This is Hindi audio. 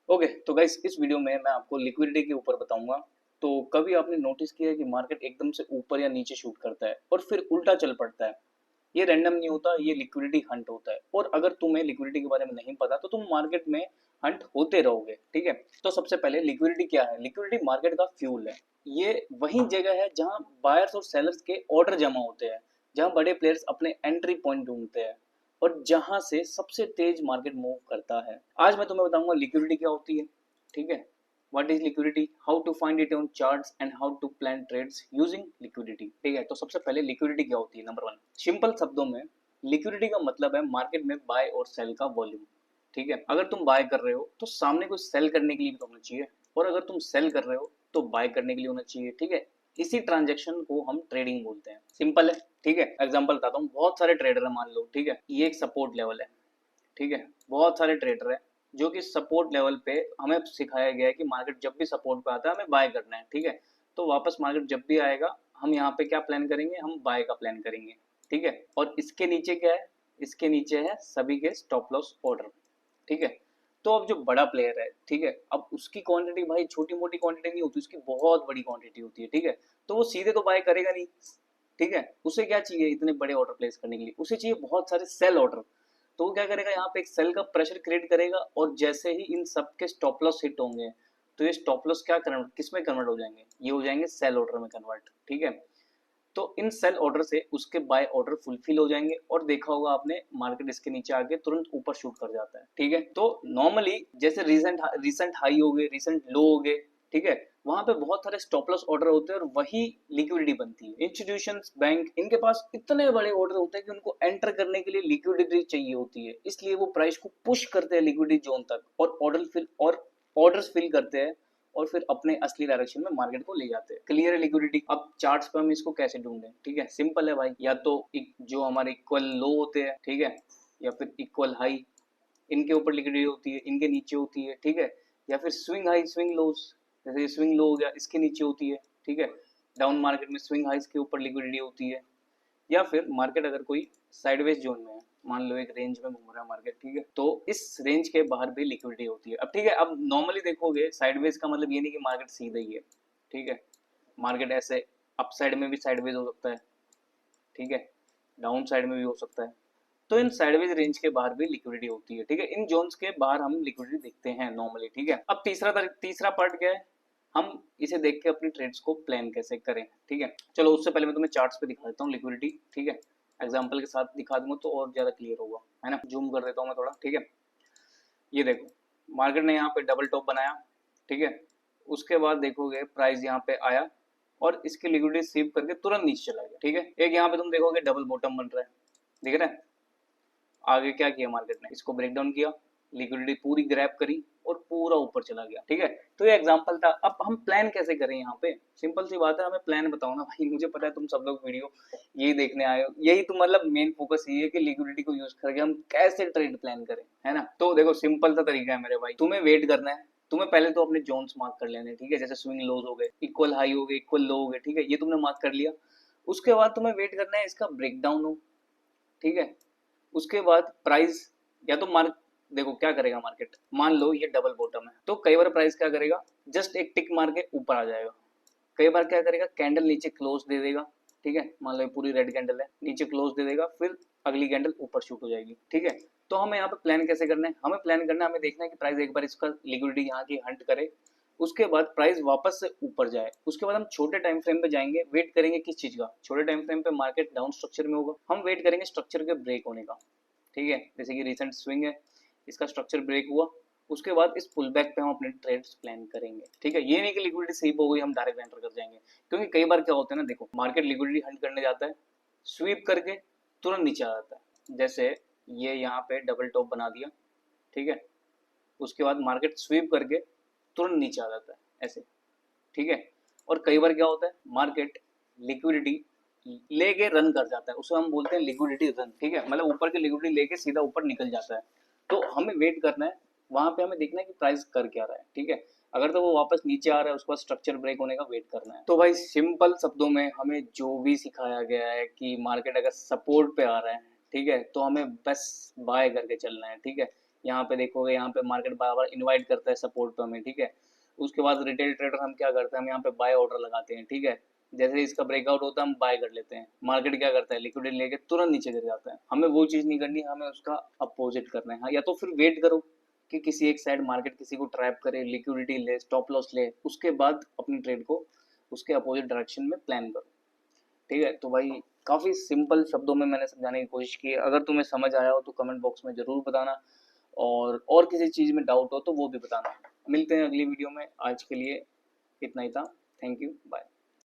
ओके तो गाइस इस वीडियो में मैं आपको लिक्विडिटी के ऊपर बताऊंगा। तो कभी आपने नोटिस किया है कि मार्केट एकदम से ऊपर या नीचे शूट करता है और फिर उल्टा चल पड़ता है। ये रैंडम नहीं होता, ये लिक्विडिटी हंट होता है। और अगर तुम्हें लिक्विडिटी के बारे में नहीं पता तो तुम मार्केट में हंट होते रहोगे। ठीक है, तो सबसे पहले लिक्विडिटी क्या है। लिक्विडिटी मार्केट का फ्यूल है। ये वही जगह है जहां बायर्स और सेलर्स के ऑर्डर जमा होते हैं, जहां बड़े प्लेयर्स अपने एंट्री पॉइंट ढूंढते हैं और जहां से सबसे तेज मार्केट मूव करता है। आज मैं तुम्हें बताऊंगा लिक्विडिटी क्या होती है। ठीक है, what is liquidity, how to find it on charts and how to plan trades using liquidity. ठीक है, तो सबसे पहले लिक्विडिटी क्या होती है। नंबर वन, सिंपल शब्दों में लिक्विडिटी का मतलब है मार्केट में बाय और सेल का वॉल्यूम। ठीक है, अगर तुम बाय कर रहे हो तो सामने को सेल करने के लिए भी तो होना चाहिए, और अगर तुम सेल कर रहे हो तो बाय करने के लिए होना चाहिए। ठीक है, इसी ट्रांजेक्शन को हम ट्रेडिंग बोलते हैं। सिंपल है। ठीक है, एग्जांपल बताता हूँ। बहुत सारे ट्रेडर है, मान लो। ठीक है, ये एक सपोर्ट लेवल है। ठीक है, बहुत सारे ट्रेडर है जो कि सपोर्ट लेवल पे हमें सिखाया गया है कि मार्केट जब भी सपोर्ट पे आता है हमें बाय करना है। ठीक है, तो वापस मार्केट जब भी आएगा हम यहाँ पे क्या प्लान करेंगे, हम बाय का प्लान करेंगे। ठीक है, और इसके नीचे क्या है, इसके नीचे है सभी के स्टॉप लॉस ऑर्डर। ठीक है, तो अब जो बड़ा प्लेयर है, ठीक है, अब उसकी क्वांटिटी भाई छोटी मोटी क्वांटिटी नहीं होती, उसकी बहुत बड़ी क्वांटिटी होती है। ठीक है, तो वो सीधे तो बाय करेगा नहीं। ठीक है, उसे क्या चाहिए इतने बड़े ऑर्डर प्लेस करने के लिए, उसे चाहिए बहुत सारे सेल ऑर्डर। तो वो क्या करेगा, यहाँ पे एक सेल का प्रेशर क्रिएट करेगा, और जैसे ही इन सब के स्टॉप लॉस हिट होंगे तो ये स्टॉप लॉस क्या कन्वर्ट, किस में कन्वर्ट हो जाएंगे, ये हो जाएंगे सेल ऑर्डर में कन्वर्ट। ठीक है, तो इन सेल ऑर्डर से उसके बाय ऑर्डर फुलफिल हो जाएंगे, और देखा होगा आपने मार्केट इसके नीचे आके तुरंत ऊपर शूट कर जाता है। ठीक है, तो नॉर्मली जैसे रिसेंट हाई हो गए, रिसेंट लो हो गए, ठीक है, वहां पे बहुत सारे स्टॉप लॉस ऑर्डर होते हैं और वही लिक्विडिटी बनती है। इंस्टीट्यूशंस, बैंक, इनके पास इतने बड़े ऑर्डर होते हैं कि उनको एंटर करने के लिए लिक्विडिटी चाहिए होती है, इसलिए वो प्राइस को पुश करते हैं लिक्विडिटी जोन तक, और ऑर्डर्स फिल करते हैं, और फिर अपने असली डायरेक्शन में मार्केट को ले जाते हैं। क्लियर है लिक्विडिटी। अब चार्ट्स पे हम इसको कैसे ढूंढें। ठीक है, सिंपल है भाई, या तो जो हमारे इक्वल लो होते हैं, ठीक है, या फिर इक्वल हाई, इनके ऊपर लिक्विडिटी होती है, इनके नीचे होती है। ठीक है, या फिर स्विंग हाई स्विंग लोज, जैसे स्विंग लो हो गया इसके नीचे होती है। ठीक है, डाउन मार्केट में स्विंग हाइस के ऊपर लिक्विडिटी होती है। या फिर मार्केट अगर कोई साइडवेज जोन में है, मान लो एक रेंज में घूम रहा है मार्केट, ठीक है, तो इस रेंज के बाहर भी लिक्विडिटी होती है। अब ठीक है, अब नॉर्मली देखोगे साइडवेज का मतलब ये नहीं कि मार्केट सीधा ही है। ठीक है, मार्केट ऐसे अप साइड में भी साइडवेज हो सकता है, ठीक है, डाउन साइड में भी हो सकता है। तो इन साइडवेज रेंज के बाहर भी लिक्विडिटी होती है। ठीक है, इन जोन्स के बाहर हम लिक्विडिटी देखते हैं नॉर्मली। ठीक है, अब तीसरा पार्ट क्या है, हम इसे देख के अपनी ट्रेड्स को प्लान कैसे करें। ठीक है, चलो उससे पहले मैं तुम्हें चार्ट्स पे दिखा देता हूँ लिक्विडिटी। ठीक है, एग्जांपल के साथ दिखा दूंगा तो और ज्यादा क्लियर होगा, है ना। जूम कर देता हूँ मैं थोड़ा। ठीक है, ये देखो, मार्केट ने यहाँ पे डबल टॉप बनाया। ठीक है, उसके बाद देखोगे प्राइस यहाँ पे आया और इसकी लिक्विडिटी स्वीप करके तुरंत नीचे चला गया। ठीक है, एक यहाँ पे तुम देखोगे डबल बॉटम बन रहा है, दिख रहा है। आगे क्या किया मार्केट ने, इसको ब्रेक डाउन किया, लिक्विडिटी पूरी ग्रैब करी और पूरा ऊपर चला गया। ठीक है, तो ये एग्जांपल था। अब हम प्लान कैसे करें यहाँ पे, सिंपल सी बात है, हमें प्लान बताओ ना भाई। मुझे पता है तुम सब लोग वीडियो यही देखने आए हो, यही तो मतलब मेन फोकस ये है कि लिक्विडिटी को यूज करके हम कैसे ट्रेड प्लान करें, है ना। तो देखो सिंपल सा तरीका है मेरे भाई, तुम्हें वेट करना है। तुम्हें पहले तो अपने जोन्स मार्क कर लेने, ठीक है, जैसे स्विंग लोज हो गए, इक्वल हाई हो गए, इक्वल लो हो गए। ठीक है, ये तुमने मार्क कर लिया। उसके बाद तुम्हें वेट करना है इसका ब्रेकडाउन हो। ठीक है, उसके बाद प्राइस, या तो मार्क, देखो क्या करेगा मार्केट, मान लो ये डबल बॉटम है तो कई बार प्राइस क्या करेगा, जस्ट एक टिक मार के ऊपर आ जाएगा। कई बार क्या करेगा, कैंडल नीचे क्लोज दे देगा। ठीक है, मान लो ये पूरी रेड कैंडल है, नीचे क्लोज दे देगा, फिर अगली कैंडल ऊपर शूट हो जाएगी। ठीक है, तो हमें यहाँ पे प्लान कैसे करना है, हमें प्लान करना है, हमें देखना है कि प्राइस एक बार इसका लिक्विडिटी यहाँ की हंट करे, उसके बाद प्राइस वापस से ऊपर जाए। उसके बाद हम छोटे टाइम फ्रेम पे जाएंगे, वेट करेंगे किस चीज का, छोटे टाइम फ्रेम पे मार्केट डाउन स्ट्रक्चर में होगा, हम वेट करेंगे स्ट्रक्चर के ब्रेक होने का। ठीक है, जैसे कि रिसेंट स्विंग है, इसका स्ट्रक्चर ब्रेक हुआ, उसके बाद इस पुल बैक पे हम अपने ट्रेड्स प्लान करेंगे। ठीक है, ये नहीं कि लिक्विडिटी स्वीप हो गई हम डायरेक्ट एंटर कर जाएंगे, क्योंकि कई बार क्या होता है ना, देखो मार्केट लिक्विडिटी हंट करने जाता है, स्वीप करके तुरंत नीचे आ जाता है। जैसे ये यहाँ पे डबल टॉप बना दिया, ठीक है, उसके बाद मार्केट स्वीप करके तुरंत नीचे आ जाता है ऐसे। ठीक है, और कई बार क्या होता है, मार्केट लिक्विडिटी लेके रन कर जाता है, उसे हम बोलते हैं लिक्विडिटी रन। ठीक है, मतलब ऊपर की लिक्विडिटी लेके सीधा ऊपर निकल जाता है। तो हमें वेट करना है, वहां पे हमें देखना है कि प्राइस कर क्या रहा है। ठीक है, अगर तो वो वापस नीचे आ रहा है उसके बाद स्ट्रक्चर ब्रेक होने का वेट करना है। तो भाई सिंपल शब्दों में हमें जो भी सिखाया गया है कि मार्केट अगर सपोर्ट पे आ रहा है, ठीक है, तो हमें बस बाय करके चलना है। ठीक है, यहाँ पे देखोगे, यहाँ पे मार्केट बार बार इन्वाइट करता है सपोर्ट पे हमें, ठीक है। उसके बाद रिटेल ट्रेडर हम क्या करते हैं, हम यहाँ पे बाय ऑर्डर लगाते हैं, ठीक है। जैसे ही इसका ब्रेकआउट होता है हम बाय कर लेते हैं। मार्केट क्या करता है, लिक्विडिटी लेके तुरंत नीचे गिर जाता है। हमें वो चीज़ नहीं करनी, हमें उसका अपोजिट करना है। हाँ, या तो फिर वेट करो कि किसी एक साइड मार्केट किसी को ट्रैप करे, लिक्विडिटी ले, स्टॉप लॉस ले, उसके बाद अपनी ट्रेड को उसके अपोजिट डायरेक्शन में प्लान करो, ठीक है। तो भाई काफ़ी सिंपल शब्दों में मैंने समझाने की कोशिश की है। अगर तुम्हें समझ आया हो तो कमेंट बॉक्स में ज़रूर बताना, और किसी चीज़ में डाउट हो तो वो भी बताना। मिलते हैं अगली वीडियो में, आज के लिए इतना ही था। Thank you, bye.